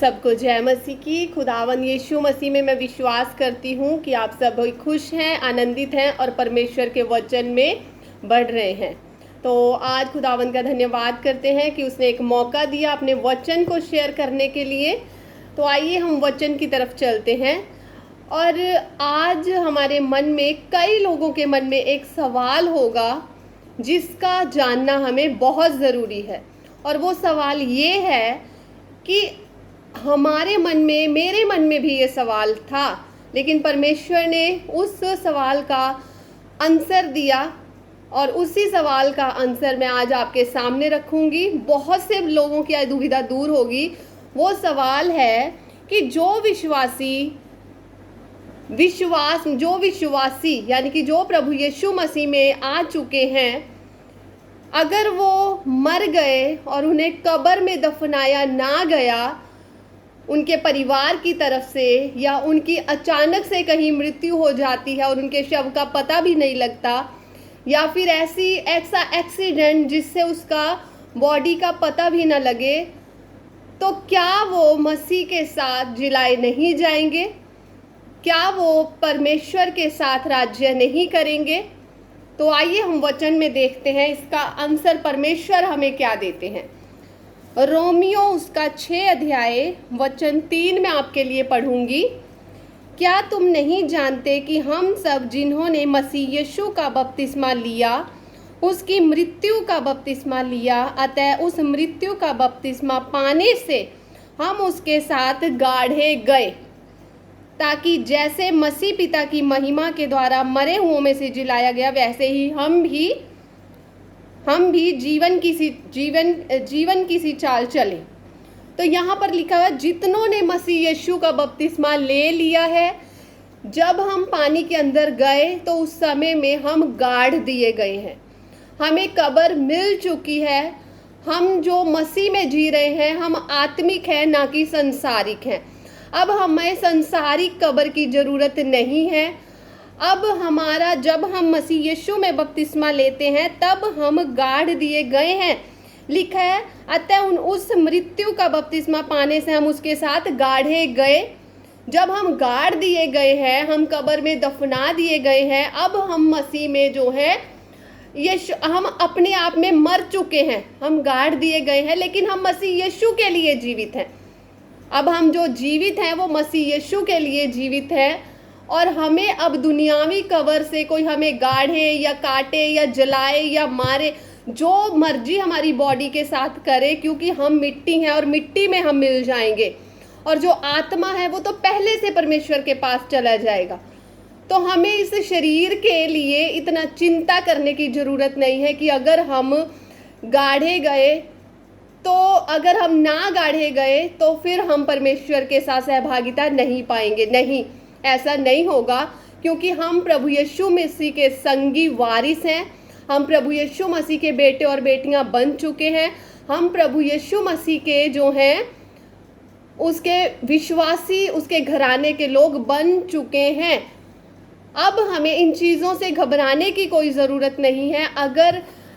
सबको जय मसीह की। खुदावन यीशु मसीह में मैं विश्वास करती हूँ कि आप सब खुश हैं, आनंदित हैं और परमेश्वर के वचन में बढ़ रहे हैं। तो आज खुदावन का धन्यवाद करते हैं कि उसने एक मौका दिया अपने वचन को शेयर करने के लिए। तो आइए हम वचन की तरफ चलते हैं। और आज हमारे मन में, कई लोगों के मन में एक सवाल होगा जिसका जानना हमें बहुत ज़रूरी है। और वो सवाल ये है कि हमारे मन में, मेरे मन में भी ये सवाल था, लेकिन परमेश्वर ने उस सवाल का आंसर दिया और उसी सवाल का आंसर मैं आज आपके सामने रखूंगी। बहुत से लोगों की दुविधा दूर होगी। वो सवाल है कि जो विश्वासी यानी कि जो प्रभु यीशु मसीह में आ चुके हैं, अगर वो मर गए और उन्हें कब्र में दफनाया ना गया उनके परिवार की तरफ से, या उनकी अचानक से कहीं मृत्यु हो जाती है और उनके शव का पता भी नहीं लगता, या फिर ऐसा एक्सीडेंट जिससे उसका बॉडी का पता भी ना लगे, तो क्या वो मसीह के साथ जिलाए नहीं जाएंगे? क्या वो परमेश्वर के साथ राज्य नहीं करेंगे? तो आइए हम वचन में देखते हैं इसका आंसर परमेश्वर हमें क्या देते हैं। रोमियो उसका 6 अध्याय वचन 3 में आपके लिए पढ़ूंगी। क्या तुम नहीं जानते कि हम सब जिन्होंने मसीह यीशु का बपतिस्मा लिया उसकी मृत्यु का बपतिस्मा लिया, अतः उस मृत्यु का बपतिस्मा पाने से हम उसके साथ गाढ़े गए, ताकि जैसे मसीह पिता की महिमा के द्वारा मरे हुओं में से जिलाया गया, वैसे ही हम भी जीवन की सी चाल चले। तो यहाँ पर लिखा हुआ, जितनों ने मसीह यीशु का बपतिस्मा ले लिया है, जब हम पानी के अंदर गए तो उस समय में हम गाड़ दिए गए हैं, हमें कब्र मिल चुकी है। हम जो मसीह में जी रहे हैं, हम आत्मिक हैं ना कि संसारिक हैं। अब हमें संसारिक कब्र की ज़रूरत नहीं है। अब जब हम मसीह यीशु में बपतिस्मा लेते हैं तब हम गाड़ दिए गए हैं। लिखा है, अतः उस मृत्यु का बपतिस्मा पाने से हम उसके साथ गाढ़े गए। जब हम गाड़ दिए गए हैं, हम कब्र में दफना दिए गए हैं, अब हम मसीह में जो है हम अपने आप में मर चुके हैं। हम गाड़ दिए गए हैं, लेकिन हम मसीह यीशु के लिए जीवित हैं। अब हम जो जीवित हैं वो मसीह यीशु के लिए जीवित हैं। और हमें अब दुनियावी कब्र से कोई हमें गाढ़े या काटे या जलाए या मारे, जो मर्जी हमारी बॉडी के साथ करे, क्योंकि हम मिट्टी हैं और मिट्टी में हम मिल जाएंगे। और जो आत्मा है वो तो पहले से परमेश्वर के पास चला जाएगा। तो हमें इस शरीर के लिए इतना चिंता करने की ज़रूरत नहीं है कि अगर हम गाढ़े गए, तो अगर हम ना गाढ़े गए तो फिर हम परमेश्वर के साथ सहभागिता नहीं पाएंगे। नहीं, ऐसा नहीं होगा, क्योंकि हम प्रभु यीशु मसीह के संगी वारिस हैं। हम प्रभु यीशु मसीह के बेटे और बेटियां बन चुके हैं। हम प्रभु यीशु मसीह के जो हैं उसके विश्वासी, उसके घराने के लोग बन चुके हैं। अब हमें इन चीज़ों से घबराने की कोई ज़रूरत नहीं है।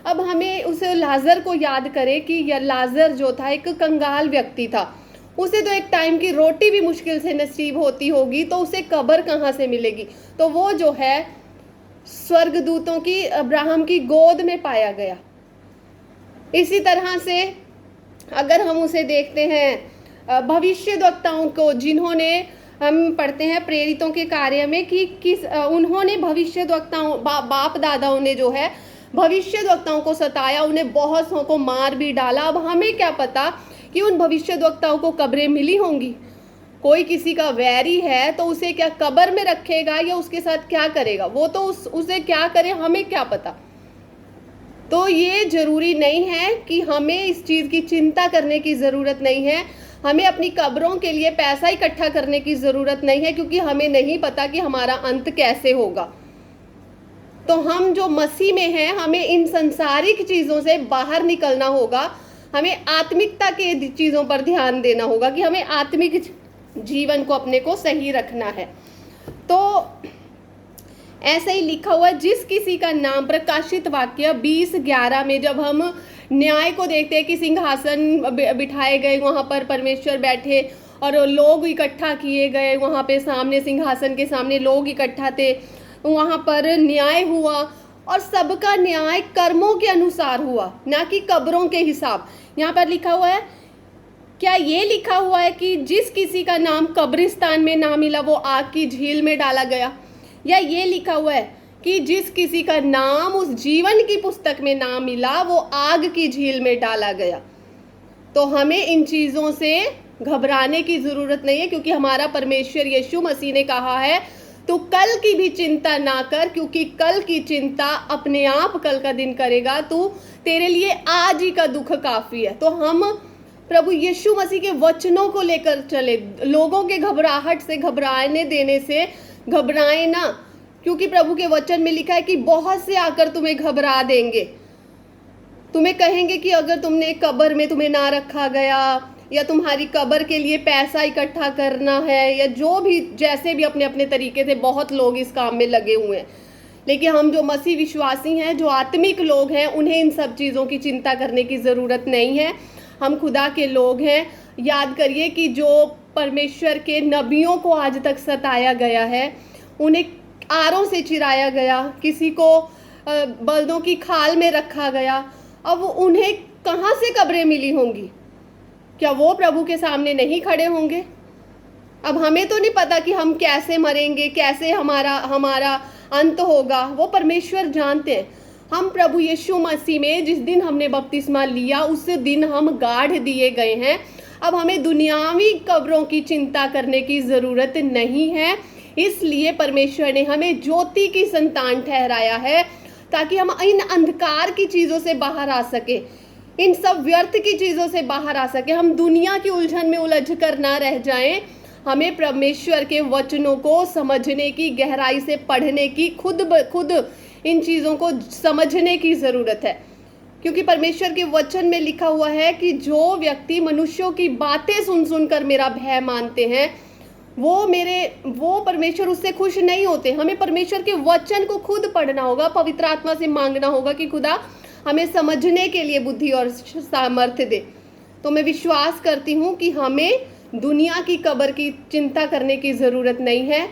अब हमें उस लाजर को याद करें कि यह लाजर जो था एक कंगाल व्यक्ति था। उसे तो एक टाइम की रोटी भी मुश्किल से नसीब होती होगी, तो उसे कब्र कहाँ से मिलेगी? तो वो जो है स्वर्गदूतों की, अब्राहम की गोद में पाया गया। इसी तरह से अगर हम उसे देखते हैं भविष्यद्वक्ताओं को, जिन्होंने हम पढ़ते हैं प्रेरितों के कार्य में कि उन्होंने भविष्यद्वक्ताओं, बाप दादाओं ने जो है भविष्यद्वक्ताओं को सताया, उन्हें बहुत सौ को मार भी डाला। अब हमें क्या पता कि उन भविष्यद्वक्ताओं को कब्रें मिली होंगी। कोई किसी का वैरी है तो उसे क्या कब्र में रखेगा या उसके साथ क्या करेगा? वो तो उसे क्या करे, हमें क्या पता। तो ये जरूरी नहीं है कि हमें इस चीज़ की चिंता करने की ज़रूरत नहीं है। हमें अपनी कब्रों के लिए पैसा इकट्ठा करने की ज़रूरत नहीं है, क्योंकि हमें नहीं पता कि हमारा अंत कैसे होगा। तो हम जो मसीह में हैं, हमें इन संसारिक चीज़ों से बाहर निकलना होगा। हमें आत्मिकता के चीज़ों पर ध्यान देना होगा कि हमें आत्मिक जीवन को अपने को सही रखना है। तो ऐसा ही लिखा हुआ, जिस किसी का नाम, प्रकाशित वाक्य 20:11 में जब हम न्याय को देखते हैं कि सिंहासन बिठाए गए, वहाँ पर परमेश्वर बैठे और लोग इकट्ठा किए गए, वहाँ पे सामने सिंहासन के सामने लोग इकट्ठा थे, वहाँ पर न्याय हुआ और सबका न्याय कर्मों के अनुसार हुआ, ना कि कब्रों के हिसाब। यहाँ पर लिखा हुआ है, क्या ये लिखा हुआ है कि जिस किसी का नाम कब्रिस्तान में ना मिला वो आग की झील में डाला गया, या ये लिखा हुआ है कि जिस किसी का नाम उस जीवन की पुस्तक में ना मिला वो आग की झील में डाला गया? तो हमें इन चीज़ों से घबराने की ज़रूरत नहीं है, क्योंकि हमारा परमेश्वर यीशु मसीह ने कहा है तो कल की भी चिंता ना कर, क्योंकि कल की चिंता अपने आप कल का दिन करेगा, तू तेरे लिए आज ही का दुख काफ़ी है। तो हम प्रभु यीशु मसीह के वचनों को लेकर चले, लोगों के घबराहट से, घबराने देने से घबराए ना, क्योंकि प्रभु के वचन में लिखा है कि बहुत से आकर तुम्हें घबरा देंगे, तुम्हें कहेंगे कि अगर तुमने कब्र में तुम्हें ना रखा गया, या तुम्हारी कब्र के लिए पैसा इकट्ठा करना है, या जो भी जैसे भी अपने अपने तरीके से बहुत लोग इस काम में लगे हुए हैं। लेकिन हम जो मसीह विश्वासी हैं, जो आत्मिक लोग हैं, उन्हें इन सब चीज़ों की चिंता करने की ज़रूरत नहीं है। हम खुदा के लोग हैं। याद करिए कि जो परमेश्वर के नबियों को आज तक सताया गया है, उन्हें आरों से चिराया गया, किसी को बल्दों की खाल में रखा गया, अब उन्हें कहाँ से कब्रें मिली होंगी? क्या वो प्रभु के सामने नहीं खड़े होंगे? अब हमें तो नहीं पता कि हम कैसे मरेंगे, कैसे हमारा अंत होगा, वो परमेश्वर जानते हैं। हम प्रभु यीशु मसीह में जिस दिन हमने बपतिस्मा लिया, उस दिन हम गाड़ दिए गए हैं। अब हमें दुनियावी कब्रों की चिंता करने की ज़रूरत नहीं है। इसलिए परमेश्वर ने हमें ज्योति की संतान ठहराया है, ताकि हम इन अंधकार की चीज़ों से बाहर आ सके, इन सब व्यर्थ की चीज़ों से बाहर आ सके, हम दुनिया की उलझन में उलझ कर ना रह जाएं। हमें परमेश्वर के वचनों को समझने की, गहराई से पढ़ने की, खुद इन चीज़ों को समझने की ज़रूरत है, क्योंकि परमेश्वर के वचन में लिखा हुआ है कि जो व्यक्ति मनुष्यों की बातें सुन कर मेरा भय मानते हैं, वो परमेश्वर उससे खुश नहीं होते। हमें परमेश्वर के वचन को खुद पढ़ना होगा, पवित्र आत्मा से मांगना होगा कि खुदा हमें समझने के लिए बुद्धि और सामर्थ्य दे। तो मैं विश्वास करती हूँ कि हमें दुनिया की कब्र की चिंता करने की ज़रूरत नहीं है।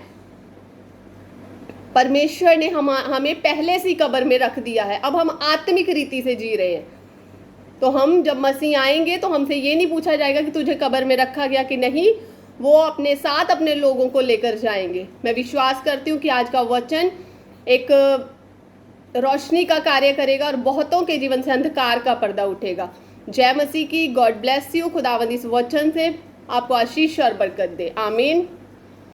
परमेश्वर ने हमें पहले से कब्र में रख दिया है, अब हम आत्मिक रीति से जी रहे हैं। तो हम जब मसीह आएंगे तो हमसे ये नहीं पूछा जाएगा कि तुझे कब्र में रखा गया कि नहीं, वो अपने साथ अपने लोगों को लेकर जाएंगे। मैं विश्वास करती हूँ कि आज का वचन एक रोशनी का कार्य करेगा और बहुतों के जीवन से अंधकार का पर्दा उठेगा। जय मसीह की। God bless you. खुदावंद इस वचन से आपको आशीष और बरकत दे। आमीन।